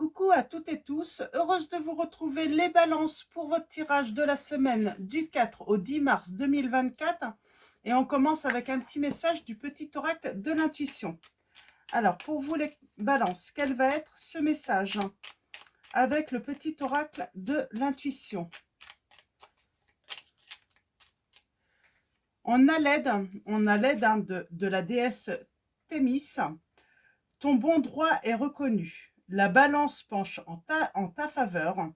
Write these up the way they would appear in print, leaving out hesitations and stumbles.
Coucou à toutes et tous, heureuse de vous retrouver les balances pour votre tirage de la semaine du 4 au 10 mars 2024. Et on commence avec un petit message du petit oracle de l'intuition. Alors pour vous les balances, quel va être ce message avec le petit oracle de l'intuition? On a l'aide de la déesse Thémis. Ton bon droit est reconnu. La balance penche en ta faveur.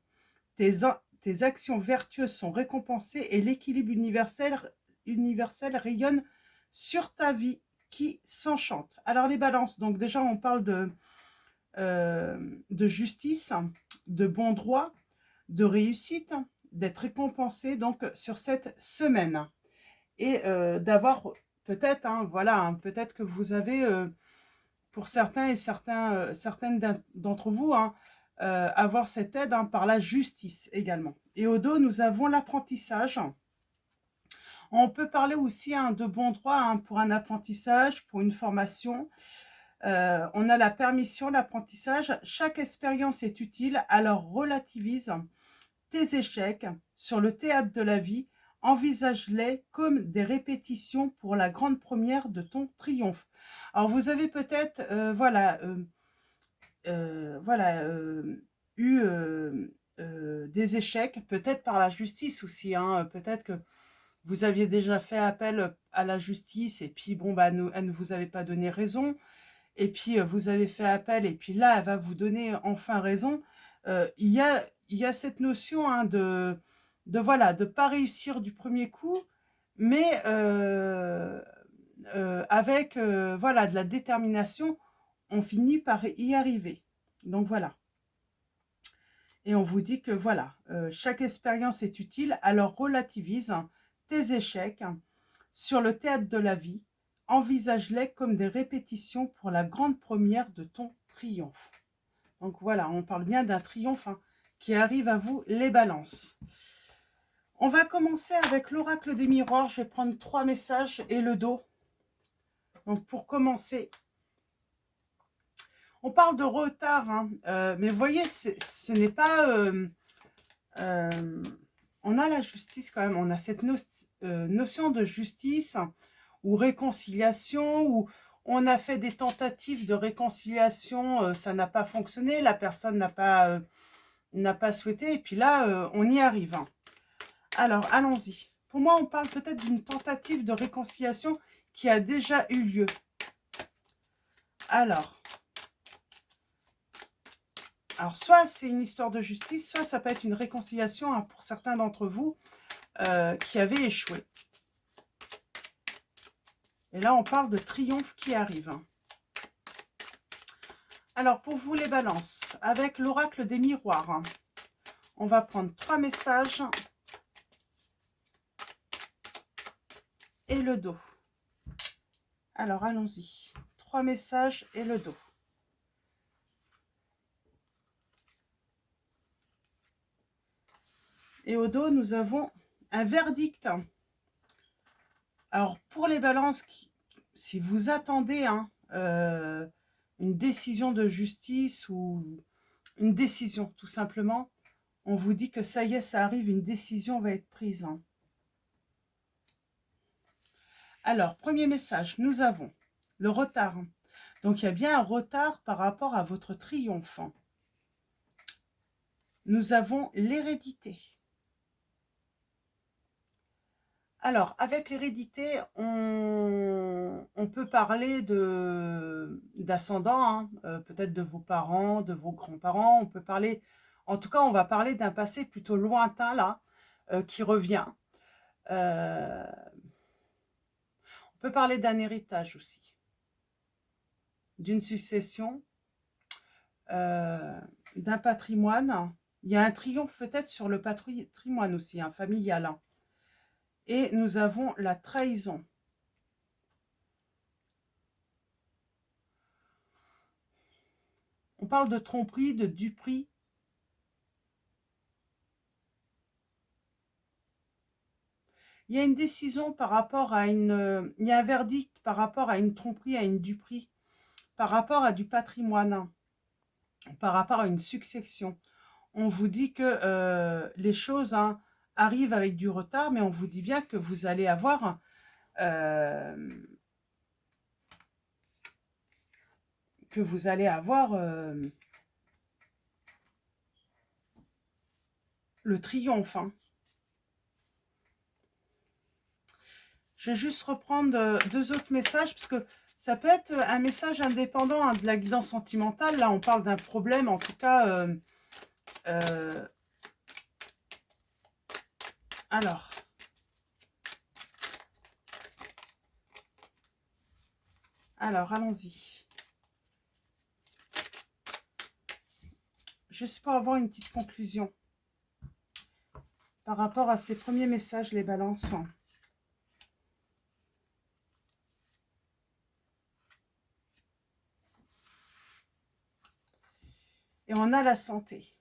Tes actions vertueuses sont récompensées et l'équilibre universel rayonne sur ta vie qui s'enchante. Alors les balances, donc déjà on parle de justice, de bon droit, de réussite, d'être récompensé donc sur cette semaine. Et d'avoir peut-être, voilà, peut-être que vous avez, pour certains et certaines d'entre vous, avoir cette aide par la justice également. Et au dos, nous avons l'apprentissage. On peut parler aussi de bon droit pour un apprentissage, pour une formation. On a la permission, l'apprentissage. Chaque expérience est utile, alors relativise tes échecs sur le théâtre de la vie. Envisage-les comme des répétitions pour la grande première de ton triomphe. Alors vous avez peut-être, eu des échecs, peut-être par la justice aussi, peut-être que vous aviez déjà fait appel à la justice et puis bon, elle ne vous avait pas donné raison, et puis vous avez fait appel et puis là, elle va vous donner enfin raison. Il y a cette notion voilà, de pas réussir du premier coup, mais avec voilà, de la détermination, on finit par y arriver. Donc voilà. Et on vous dit que voilà, chaque expérience est utile, alors relativise tes échecs sur le théâtre de la vie, envisage-les comme des répétitions pour la grande première de ton triomphe. Donc voilà, on parle bien d'un triomphe qui arrive à vous, les balances. On va commencer avec l'oracle des miroirs. Je vais prendre 3 messages et le dos. Donc pour commencer, on parle de retard, mais vous voyez, ce n'est pas... on a la justice quand même, on a cette notion de justice ou réconciliation, où on a fait des tentatives de réconciliation, ça n'a pas fonctionné, la personne n'a pas souhaité, et puis là, on y arrive. Alors, allons-y. Pour moi, on parle peut-être d'une tentative de réconciliation qui a déjà eu lieu. Alors, soit c'est une histoire de justice, soit ça peut être une réconciliation pour certains d'entre vous qui avaient échoué. Et là, on parle de triomphe qui arrive. Alors, pour vous les balances, avec l'oracle des miroirs, on va prendre 3 messages et le dos. Alors, allons-y. 3 messages et le dos. Et au dos, nous avons un verdict. Alors, pour les balances, si vous attendez une décision de justice ou une décision, tout simplement, on vous dit que ça y est, ça arrive, une décision va être prise. Alors, premier message, nous avons le retard. Donc, il y a bien un retard par rapport à votre triomphe. Nous avons l'hérédité. Alors, avec l'hérédité, on peut parler d'ascendants, peut-être de vos parents, de vos grands-parents. On peut parler, en tout cas, on va parler d'un passé plutôt lointain, là, qui revient. On peut parler d'un héritage aussi, d'une succession, d'un patrimoine. Il y a un triomphe peut-être sur le patrimoine aussi, familial. Et nous avons la trahison. On parle de tromperie, de duperie. Il y a une décision par rapport à il y a un verdict par rapport à une tromperie, à une duperie, par rapport à du patrimoine. par rapport à une succession. On vous dit que les choses hein, arrivent avec du retard, mais on vous dit bien que vous allez avoir le triomphe. Hein. Je vais juste reprendre deux autres messages, parce que ça peut être un message indépendant hein, de la guidance sentimentale. Là, on parle d'un problème, en tout cas. Alors, allons-y. Juste pour avoir une petite conclusion par rapport à ces premiers messages, les balances. Et on a la santé.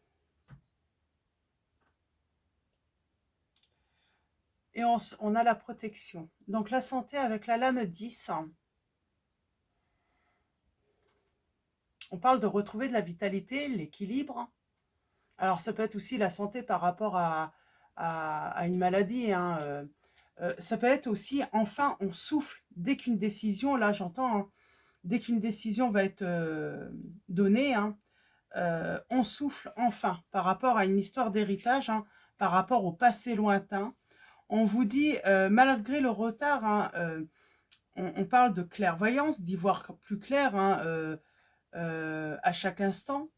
Et on a la protection. Donc la santé avec la lame 10. On parle de retrouver de la vitalité, l'équilibre. Alors ça peut être aussi la santé par rapport à une maladie. Hein. Ça peut être aussi, enfin, on souffle dès qu'une décision, là j'entends, hein, dès qu'une décision va être donnée, hein, on souffle enfin par rapport à une histoire d'héritage, hein, par rapport au passé lointain. On vous dit, malgré le retard, hein, on parle de clairvoyance, d'y voir plus clair hein, à chaque instant.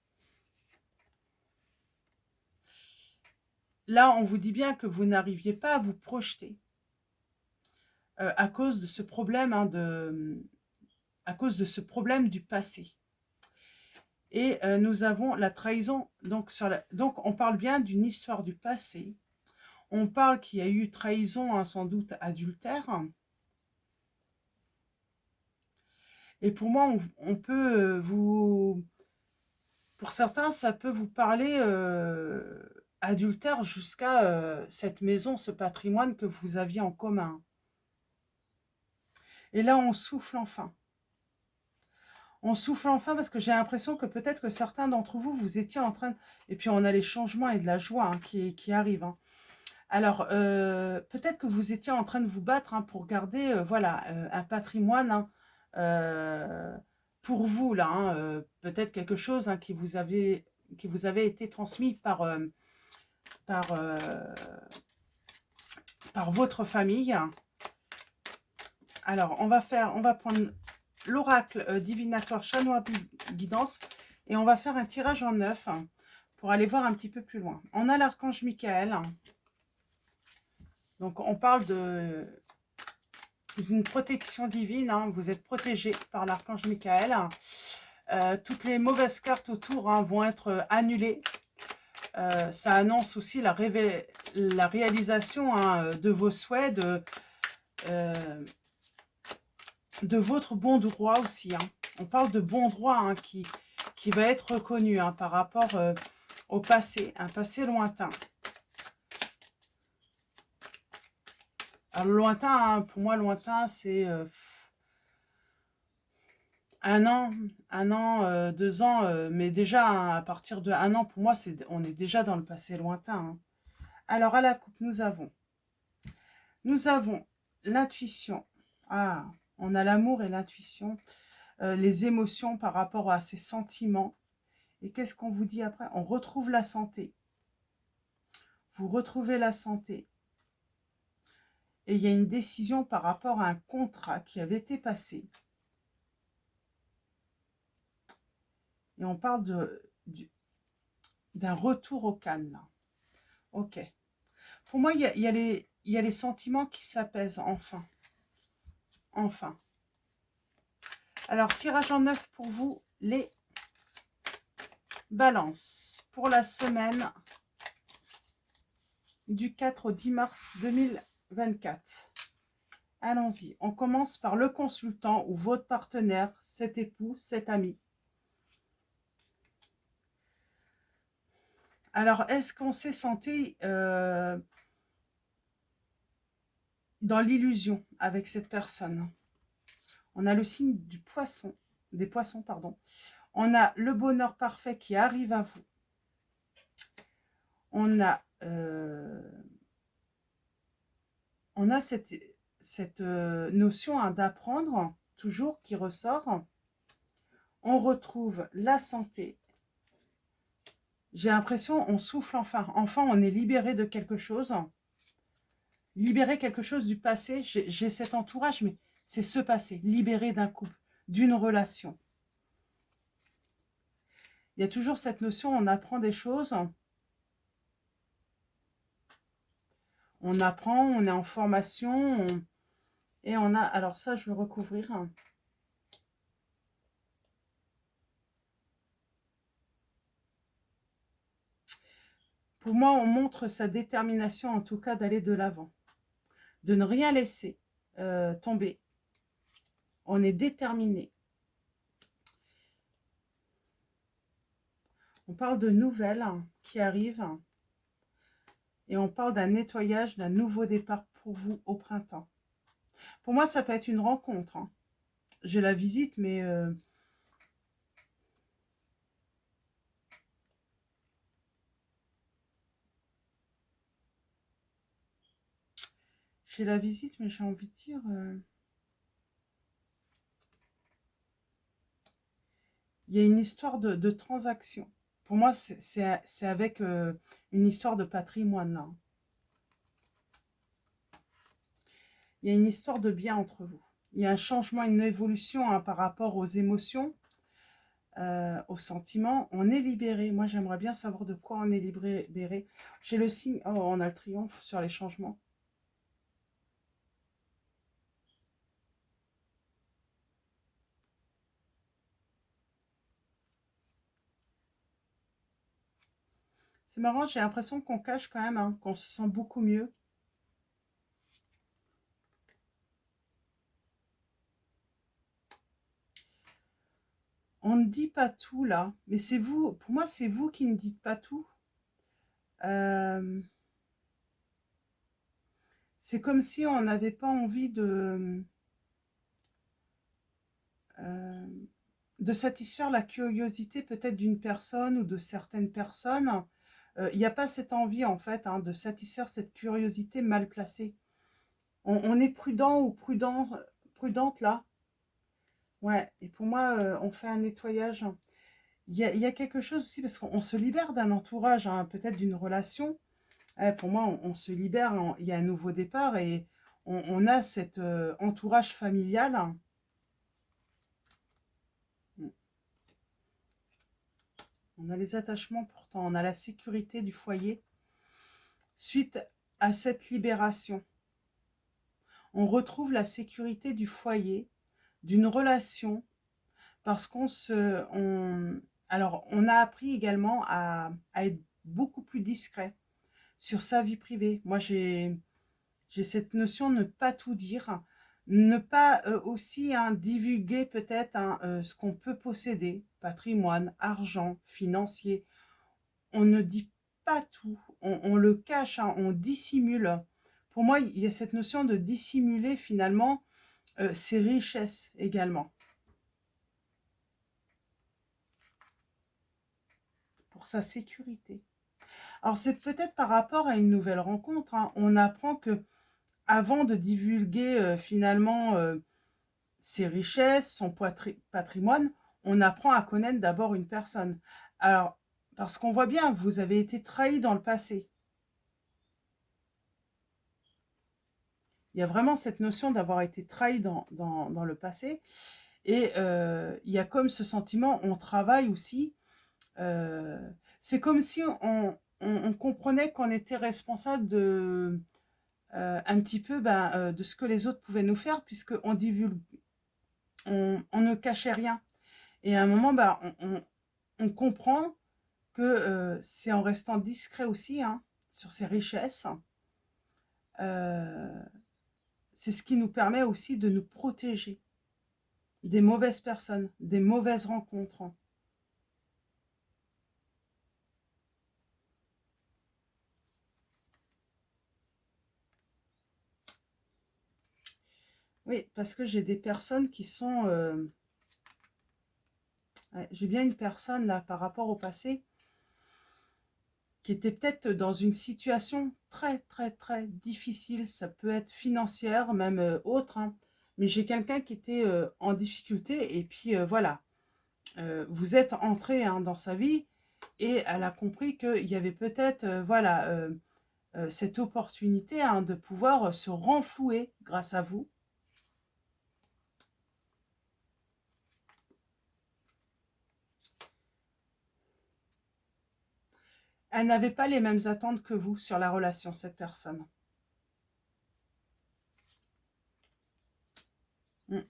Là, on vous dit bien que vous n'arriviez pas à vous projeter à cause de ce problème, hein, à cause de ce problème du passé. Et nous avons la trahison. Donc, donc on parle bien d'une histoire du passé. On parle qu'il y a eu trahison, hein, sans doute adultère. Et pour moi, on peut vous... Pour certains, ça peut vous parler adultère jusqu'à cette maison, ce patrimoine que vous aviez en commun. Et là, on souffle enfin. On souffle enfin parce que j'ai l'impression que peut-être que certains d'entre vous, vous étiez en train... Et puis, on a les changements et de la joie hein, qui arrivent. Hein. Alors, peut-être que vous étiez en train de vous battre hein, pour garder voilà, un patrimoine hein, pour vous, là. Hein, peut-être quelque chose hein, qui vous avait été transmis par, par votre famille. Alors, on va prendre l'oracle divinatoire chat noir guidance et on va faire un tirage en 9 hein, pour aller voir un petit peu plus loin. On a l'archange Michael. Donc, on parle d'une protection divine. Hein. Vous êtes protégé par l'archange Michael. Toutes les mauvaises cartes autour hein, vont être annulées. Ça annonce aussi la réalisation hein, de vos souhaits, de votre bon droit aussi. Hein. On parle de bon droit hein, qui va être reconnu hein, par rapport au passé, un passé lointain. Alors lointain, hein, pour moi lointain, c'est 1 an, 2 ans, mais déjà hein, à partir de 1 an, pour moi, on est déjà dans le passé lointain. Hein. Alors à la coupe, nous avons l'intuition. Ah, on a l'amour et l'intuition, les émotions par rapport à ces sentiments. Et qu'est-ce qu'on vous dit après? On retrouve la santé. Vous retrouvez la santé. Et il y a une décision par rapport à un contrat qui avait été passé. Et on parle d'un retour au calme. Là. Ok. Pour moi, il y a les sentiments qui s'apaisent enfin. Enfin. Alors, tirage en 9 pour vous, les balances. Pour la semaine du 4 au 10 mars 2024. Allons-y. On commence par le consultant ou votre partenaire, cet époux, cet ami. Alors, est-ce qu'on s'est senti dans l'illusion avec cette personne? On a le signe du poisson, des poissons, pardon. On a le bonheur parfait qui arrive à vous. On a cette notion hein, d'apprendre, toujours, qui ressort. On retrouve la santé. J'ai l'impression on souffle enfin. Enfin, on est libéré de quelque chose. Libérer quelque chose du passé. J'ai cet entourage, mais c'est ce passé. Libéré d'un couple, d'une relation. Il y a toujours cette notion, on apprend des choses. On apprend, on est en formation. Et on a... Alors ça, je vais recouvrir. Pour moi, on montre sa détermination, en tout cas, d'aller de l'avant. De ne rien laisser tomber. On est déterminé. On parle de nouvelles qui arrivent. Et on parle d'un nettoyage, d'un nouveau départ pour vous au printemps. Pour moi, ça peut être une rencontre. Hein. J'ai la visite, mais... j'ai la visite, mais j'ai envie de dire... il y a une histoire de transaction. Pour moi, c'est avec une histoire de patrimoine, là. Il y a une histoire de bien entre vous. Il y a un changement, une évolution hein, par rapport aux émotions, aux sentiments. On est libéré. Moi, j'aimerais bien savoir de quoi on est libéré. J'ai le signe... Oh, on a le triomphe sur les changements. C'est marrant, j'ai l'impression qu'on cache quand même, hein, qu'on se sent beaucoup mieux. On ne dit pas tout là, mais c'est vous, pour moi c'est vous qui ne dites pas tout. C'est comme si on n'avait pas envie euh, de satisfaire la curiosité peut-être d'une personne ou de certaines personnes. Il n'y a pas cette envie en fait hein, de satisfaire cette curiosité mal placée. On est prudent ou prudente là. Ouais, et pour moi, on fait un nettoyage. Il y a quelque chose aussi, parce qu'on se libère d'un entourage, hein, peut-être d'une relation. Pour moi, on se libère, il y a un nouveau départ et on a cet entourage familial. On a les attachements pourtant, on a la sécurité du foyer. Suite à cette libération, on retrouve la sécurité du foyer, d'une relation, parce alors, on a appris également à être beaucoup plus discret sur sa vie privée. Moi, j'ai cette notion de ne pas tout dire, ne pas aussi hein, divulguer peut-être hein, ce qu'on peut posséder, patrimoine, argent, financier. On ne dit pas tout, on le cache, hein, on dissimule. Pour moi, il y a cette notion de dissimuler finalement ses richesses également. Pour sa sécurité. Alors c'est peut-être par rapport à une nouvelle rencontre, hein, on apprend que avant de divulguer finalement ses richesses, son patrimoine, on apprend à connaître d'abord une personne. Alors, parce qu'on voit bien, vous avez été trahi dans le passé. Il y a vraiment cette notion d'avoir été trahi dans le passé. Et il y a comme ce sentiment, on travaille aussi. C'est comme si on comprenait qu'on était responsable de un petit peu de ce que les autres pouvaient nous faire, puisqu'on divulgue, on ne cachait rien. Et à un moment, on comprend que c'est en restant discret aussi hein, sur ses richesses. C'est ce qui nous permet aussi de nous protéger des mauvaises personnes, des mauvaises rencontres. Oui, parce que j'ai des personnes qui sont... Ouais, j'ai bien une personne là par rapport au passé qui était peut-être dans une situation très très très difficile. Ça peut être financière, même autre, hein. Mais j'ai quelqu'un qui était en difficulté et puis voilà. Vous êtes entré hein, dans sa vie et elle a compris qu'il y avait peut-être voilà, cette opportunité hein, de pouvoir se renflouer grâce à vous. Elle n'avait pas les mêmes attentes que vous sur la relation, cette personne. Mm.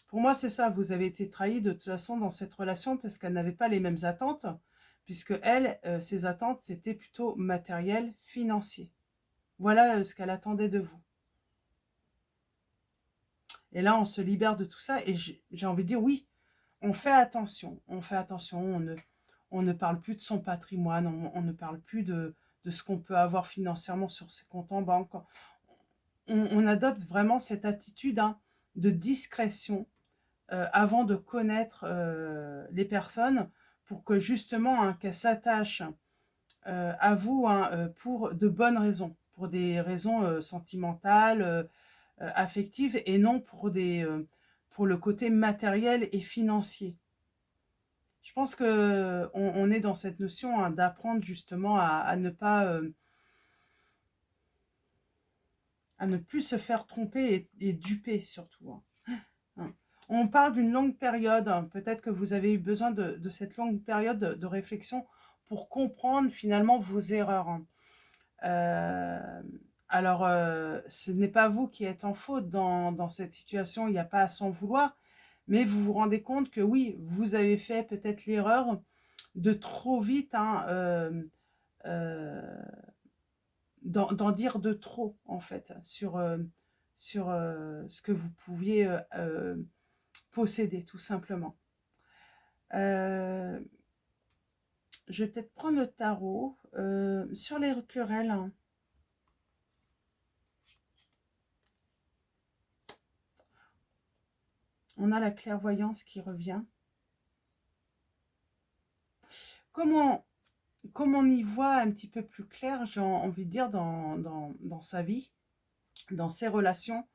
Pour moi, c'est ça. Vous avez été trahi de toute façon dans cette relation parce qu'elle n'avait pas les mêmes attentes, puisque elle, ses attentes, c'était plutôt matériel, financier. Voilà ce qu'elle attendait de vous. Et là, on se libère de tout ça et j'ai envie de dire oui, on fait attention. On fait attention, on ne parle plus de son patrimoine, on ne parle plus de ce qu'on peut avoir financièrement sur ses comptes en banque. On adopte vraiment cette attitude hein, de discrétion avant de connaître les personnes pour que justement hein, qu'elles s'attachent à vous hein, pour de bonnes raisons, pour des raisons sentimentales, affectives et non pour le côté matériel et financier. Je pense que on est dans cette notion hein, d'apprendre justement à ne pas à ne plus se faire tromper et duper surtout. Hein. On parle d'une longue période. Hein. Peut-être que vous avez eu besoin de cette longue période de réflexion pour comprendre finalement vos erreurs. Hein. Euh, alors, ce n'est pas vous qui êtes en faute dans cette situation. Il n'y a pas à s'en vouloir. Mais vous vous rendez compte que oui, vous avez fait peut-être l'erreur de trop vite hein, euh, d'en dire de trop, en fait, sur ce que vous pouviez posséder, tout simplement. Je vais peut-être prendre le tarot. Sur les querelles, hein, on a la clairvoyance qui revient. Comment on y voit un petit peu plus clair, j'ai envie de dire, dans sa vie, dans ses relations,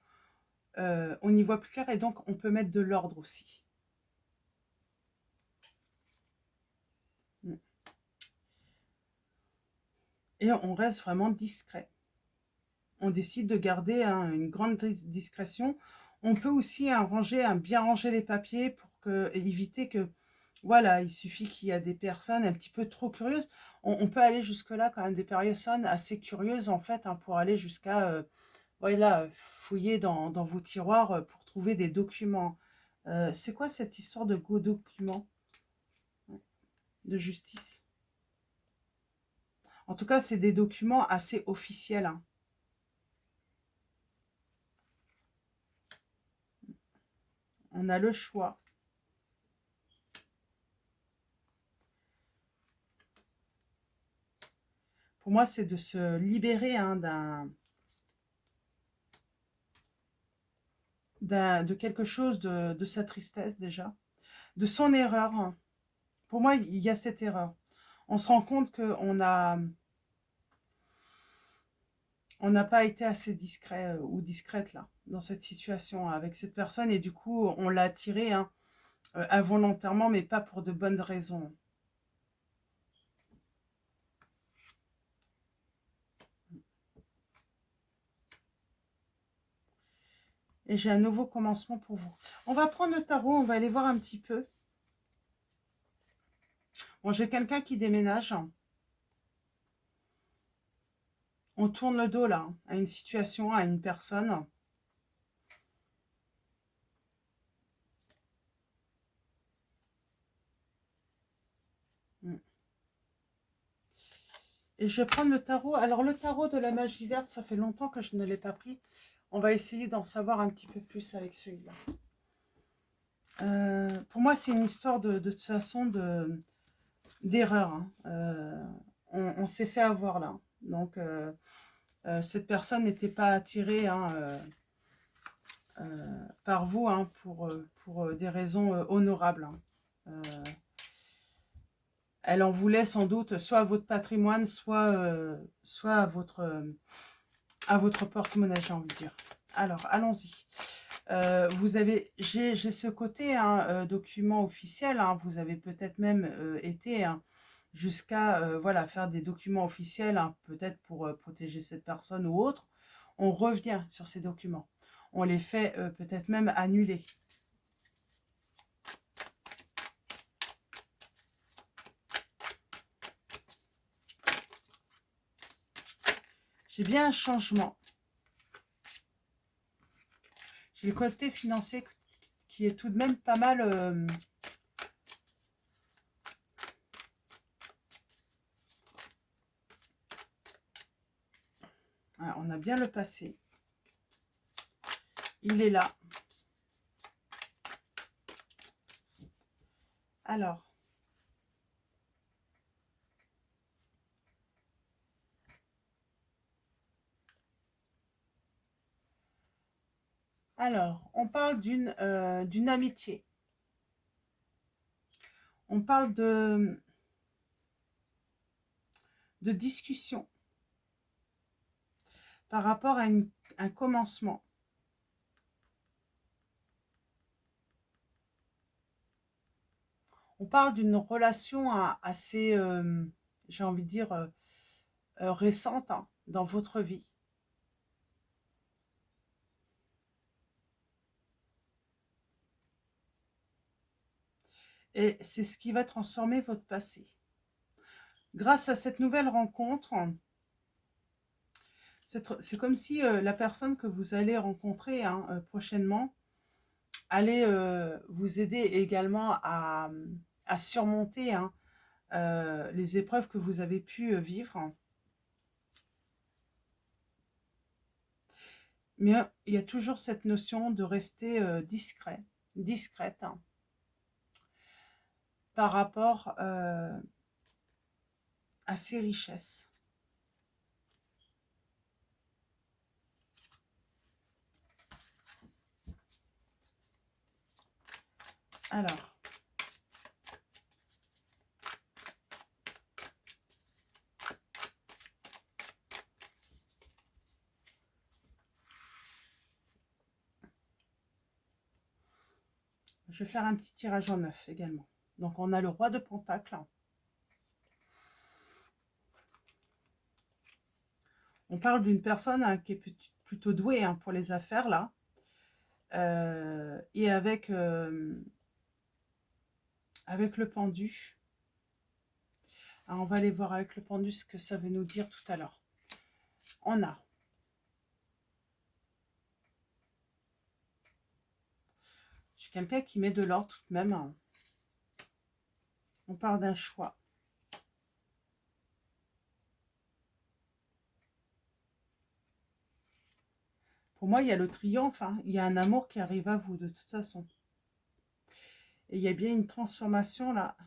on y voit plus clair et donc on peut mettre de l'ordre aussi. Et on reste vraiment discret. On décide de garder hein, une grande discrétion. On peut aussi hein, bien ranger les papiers pour éviter que, voilà, il suffit qu'il y a des personnes un petit peu trop curieuses. On peut aller jusque-là quand même, des personnes assez curieuses en fait, hein, pour aller jusqu'à, voilà, fouiller dans vos tiroirs pour trouver des documents. C'est quoi cette histoire de go documents de justice? En tout cas, c'est des documents assez officiels. Hein. On a le choix. Pour moi, c'est de se libérer hein, de quelque chose de sa tristesse déjà, de son erreur. Hein. Pour moi, il y a cette erreur. On se rend compte on n'a pas été assez discret ou discrète là, dans cette situation avec cette personne et du coup, on l'a attiré hein, involontairement, mais pas pour de bonnes raisons. Et j'ai un nouveau commencement pour vous. On va prendre le tarot, on va aller voir un petit peu. Bon, j'ai quelqu'un qui déménage. On tourne le dos là, hein, à une situation, à une personne. Et je vais prendre le tarot. Alors, le tarot de la magie verte, ça fait longtemps que je ne l'ai pas pris. On va essayer d'en savoir un petit peu plus avec celui-là. Pour moi, c'est une histoire de toute façon d'erreur. Hein. On s'est fait avoir là. Donc, cette personne n'était pas attirée hein, par vous, hein, pour des raisons honorables. Hein. Elle en voulait sans doute soit à votre patrimoine, soit à votre porte-monnaie, j'ai envie de dire. Alors, allons-y. J'ai ce côté hein, document officiel. Hein, vous avez peut-être même été hein, jusqu'à voilà, faire des documents officiels, hein, peut-être pour protéger cette personne ou autre. On revient sur ces documents. On les fait peut-être même annuler. J'ai bien un changement. J'ai le côté financier qui est tout de même pas mal... on a bien le passé. Il est là. Alors. On parle d'une amitié. On parle de discussion par rapport à un commencement. On parle d'une relation assez, j'ai envie de dire, récente hein, dans votre vie. Et c'est ce qui va transformer votre passé. Grâce à cette nouvelle rencontre, c'est comme si la personne que vous allez rencontrer hein, prochainement allait vous aider également à surmonter hein, les épreuves que vous avez pu vivre. Mais il y a toujours cette notion de rester discrète hein, par rapport à ses richesses. Alors, je vais faire un petit tirage en neuf également. Donc, on a le roi de Pentacle. On parle d'une personne hein, qui est plutôt douée hein, pour les affaires, là. Et avec le pendu. Alors, on va aller voir avec le pendu ce que ça veut nous dire tout à l'heure. On a quelqu'un qui met de l'ordre tout de même. Hein. On parle d'un choix. Pour moi, il y a le triomphe. Hein. Il y a un amour qui arrive à vous, de toute façon. Et il y a bien une transformation, là.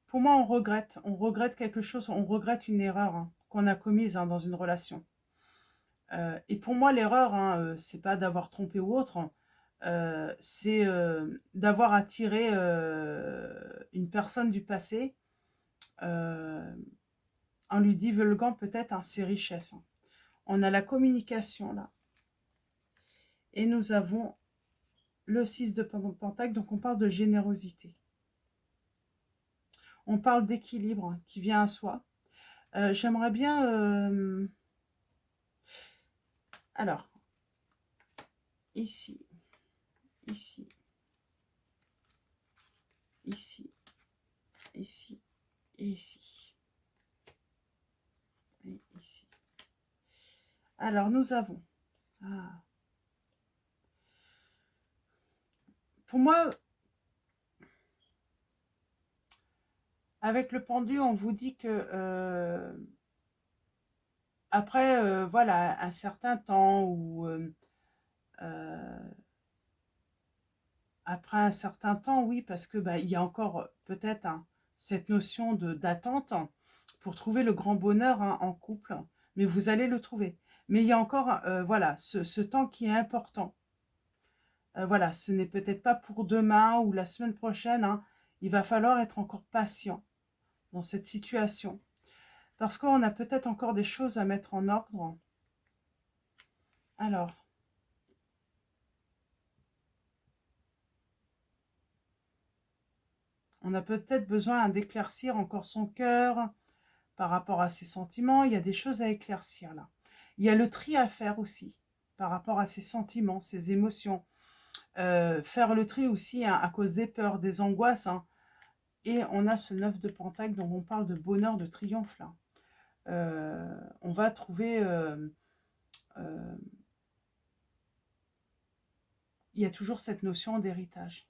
Pour moi, on regrette quelque chose, on regrette une erreur hein, qu'on a commise hein, dans une relation. Et pour moi, l'erreur, hein, c'est pas d'avoir trompé ou autre, c'est d'avoir attiré une personne du passé en lui divulguant peut-être hein, ses richesses. Hein. On a la communication là. Et nous avons le 6 de Pentacle, donc on parle de générosité. On parle d'équilibre hein, qui vient à soi. J'aimerais bien... alors, ici, ici, ici, ici, et ici. Et ici. Alors, nous avons... Ah. Pour moi, avec le pendu, on vous dit que après, voilà, un certain temps ou après un certain temps, oui, parce que bah, il y a encore peut-être hein, cette notion de d'attente pour trouver le grand bonheur hein, en couple. mais vous allez le trouver. Mais il y a encore, voilà, ce temps qui est important. Voilà, ce n'est peut-être pas pour demain ou la semaine prochaine, hein. Il va falloir être encore patient dans cette situation. Parce qu'on a peut-être encore des choses à mettre en ordre. Alors, on a peut-être besoin d'éclaircir encore son cœur par rapport à ses sentiments. Il y a des choses à éclaircir là. Il y a le tri à faire aussi par rapport à ses sentiments, ses émotions. Faire le tri aussi, hein, à cause des peurs, des angoisses, hein. Et on a ce 9 de Pentacle dont on parle de bonheur, de triomphe là. On va trouver... il y a toujours cette notion d'héritage.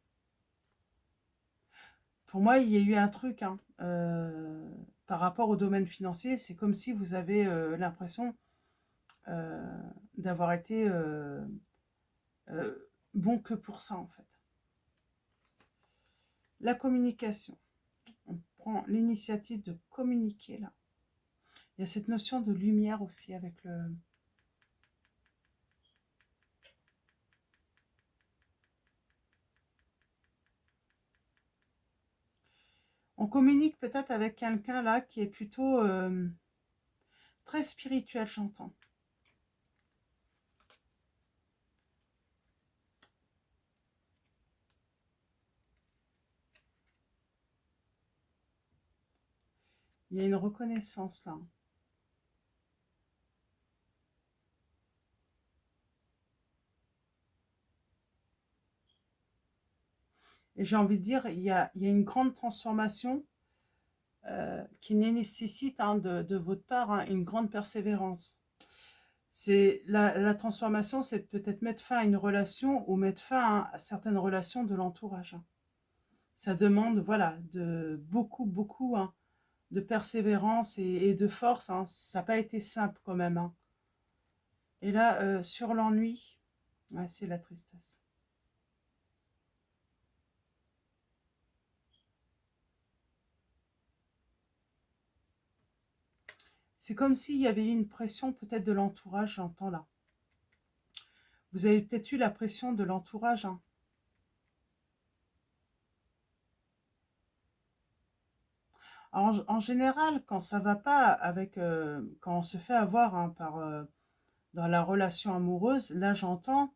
Pour moi, il y a eu un truc, hein, par rapport au domaine financier, c'est comme si vous avez l'impression d'avoir été bon que pour ça, en fait. La communication. On prend l'initiative de communiquer, là. Il y a cette notion de lumière aussi avec le... On communique peut-être avec quelqu'un, là, qui est plutôt très spirituel, j'entends. Il y a une reconnaissance, là. Et j'ai envie de dire, il y a une grande transformation qui nécessite, hein, de votre part, hein, une grande persévérance. C'est la transformation, c'est peut-être mettre fin à une relation ou mettre fin à certaines relations de l'entourage, hein. Ça demande, voilà, de beaucoup, hein, de persévérance et de force, hein. Ça n'a pas été simple quand même, hein. Et là, sur l'ennui, ouais, c'est la tristesse. C'est comme s'il y avait eu une pression peut-être de l'entourage, j'entends là. Vous avez peut-être eu la pression de l'entourage, hein. En général, quand ça va pas avec, quand on se fait avoir, hein, par, dans la relation amoureuse, là j'entends,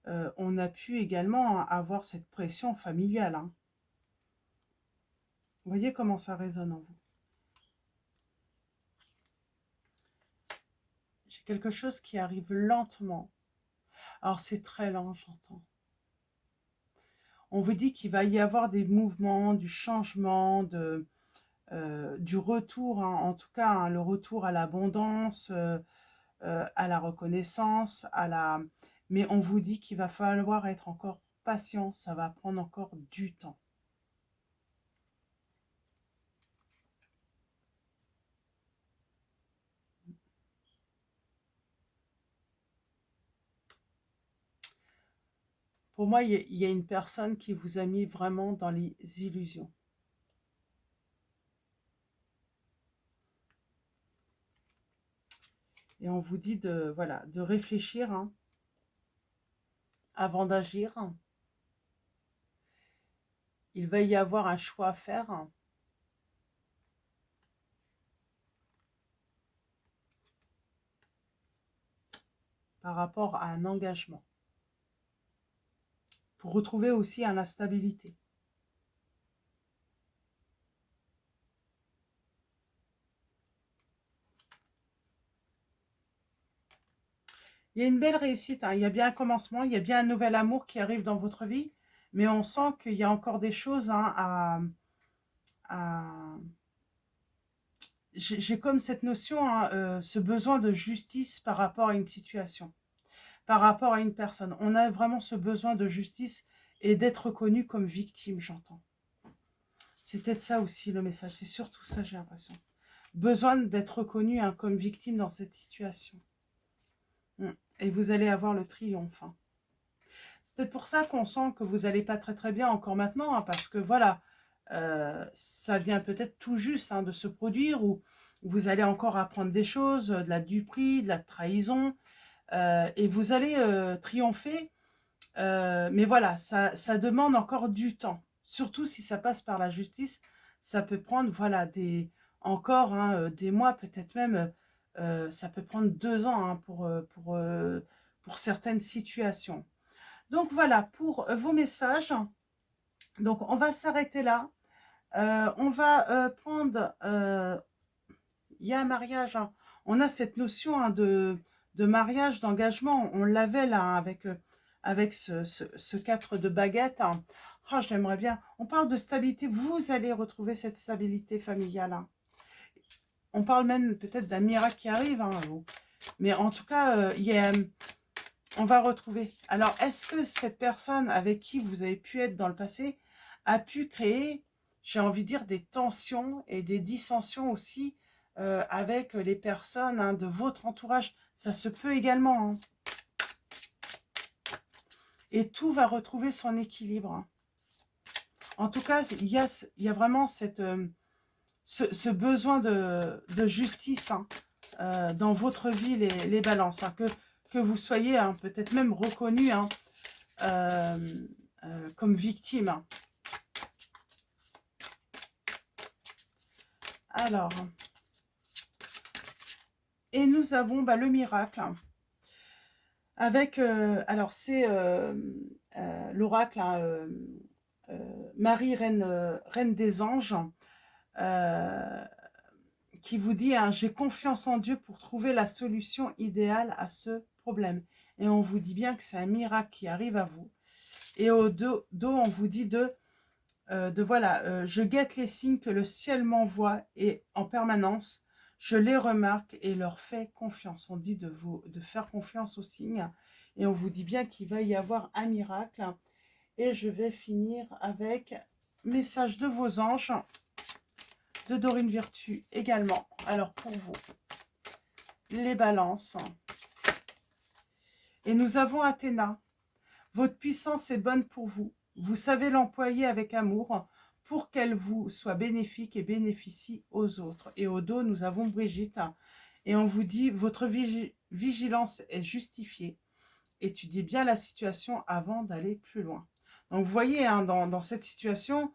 on a pu également avoir cette pression familiale, hein. Vous voyez comment ça résonne en vous. J'ai quelque chose qui arrive lentement. Alors c'est très lent, j'entends. On vous dit qu'il va y avoir des mouvements, du changement, du retour, hein, en tout cas, hein, le retour à l'abondance, à la reconnaissance, mais on vous dit qu'il va falloir être encore patient, ça va prendre encore du temps. Pour moi, il y a une personne qui vous a mis vraiment dans les illusions. Et on vous dit de, voilà, de réfléchir, hein, avant d'agir. Il va y avoir un choix à faire, hein, par rapport à un engagement, pour retrouver aussi la stabilité. Il y a une belle réussite, hein. Il y a bien un commencement, il y a bien un nouvel amour qui arrive dans votre vie, mais on sent qu'il y a encore des choses, hein, à... J'ai comme cette notion, hein, ce besoin de justice par rapport à une situation, par rapport à une personne. On a vraiment ce besoin de justice et d'être reconnu comme victime, j'entends. C'est peut-être ça aussi le message, c'est surtout ça, j'ai l'impression. Besoin d'être reconnu, hein, comme victime dans cette situation. Et vous allez avoir le triomphe, hein. C'est peut-être pour ça qu'on sent que vous n'allez pas très bien encore maintenant, hein, parce que voilà, ça vient peut-être tout juste, hein, de se produire, ou vous allez encore apprendre des choses, de la duperie, de la trahison, et vous allez triompher. Mais voilà, ça demande encore du temps. Surtout si ça passe par la justice, ça peut prendre, voilà, encore hein, des mois, peut-être même, ça peut prendre 2 ans hein, pour certaines situations. Donc voilà, pour vos messages. Donc on va s'arrêter là. On va prendre, il y a un mariage, hein. On a cette notion hein, de mariage, d'engagement. On l'avait là hein, avec ce 4 de baguette, hein. Oh, j'aimerais bien. On parle de stabilité. Vous allez retrouver cette stabilité familiale, hein. On parle même peut-être d'un miracle qui arrive, hein. Mais en tout cas, on va retrouver. Alors, est-ce que cette personne avec qui vous avez pu être dans le passé a pu créer, j'ai envie de dire, des tensions et des dissensions aussi avec les personnes hein, de votre entourage? Ça se peut également, hein. Et tout va retrouver son équilibre, hein. En tout cas, il y a vraiment ce besoin de justice hein, dans votre vie, les balances. Hein, que vous soyez hein, peut-être même reconnu hein, comme victime, hein. Alors, et nous avons bah, le miracle, hein, avec, alors c'est l'oracle, hein, Marie, reine des anges, qui vous dit hein, j'ai confiance en Dieu pour trouver la solution idéale à ce problème. Et on vous dit bien que c'est un miracle qui arrive à vous. Et au dos on vous dit voilà, je guette les signes que le ciel m'envoie et en permanence, je les remarque et leur fais confiance. On dit de faire confiance aux signes. Et on vous dit bien qu'il va y avoir un miracle. Et je vais finir avec message de vos anges, de Dorine Virtue également. Alors pour vous, les balances. Et nous avons Athéna. Votre puissance est bonne pour vous. Vous savez l'employer avec amour pour qu'elle vous soit bénéfique et bénéficie aux autres. Et au dos, nous avons Brigitte. Et on vous dit, votre vigilance est justifiée. Étudiez bien la situation avant d'aller plus loin. Donc, vous voyez, hein, dans cette situation,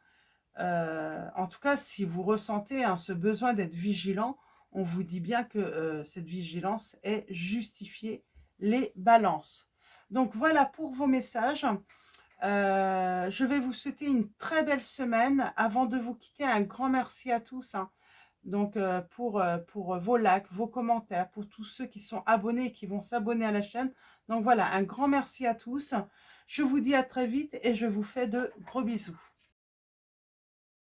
en tout cas, si vous ressentez hein, ce besoin d'être vigilant, on vous dit bien que cette vigilance est justifiée, les balances. Donc, voilà pour vos messages. Je vais vous souhaiter une très belle semaine. Avant de vous quitter, un grand merci à tous. Hein. Donc, pour vos likes, vos commentaires, pour tous ceux qui sont abonnés et qui vont s'abonner à la chaîne. Donc, voilà, un grand merci à tous. Je vous dis à très vite et je vous fais de gros bisous.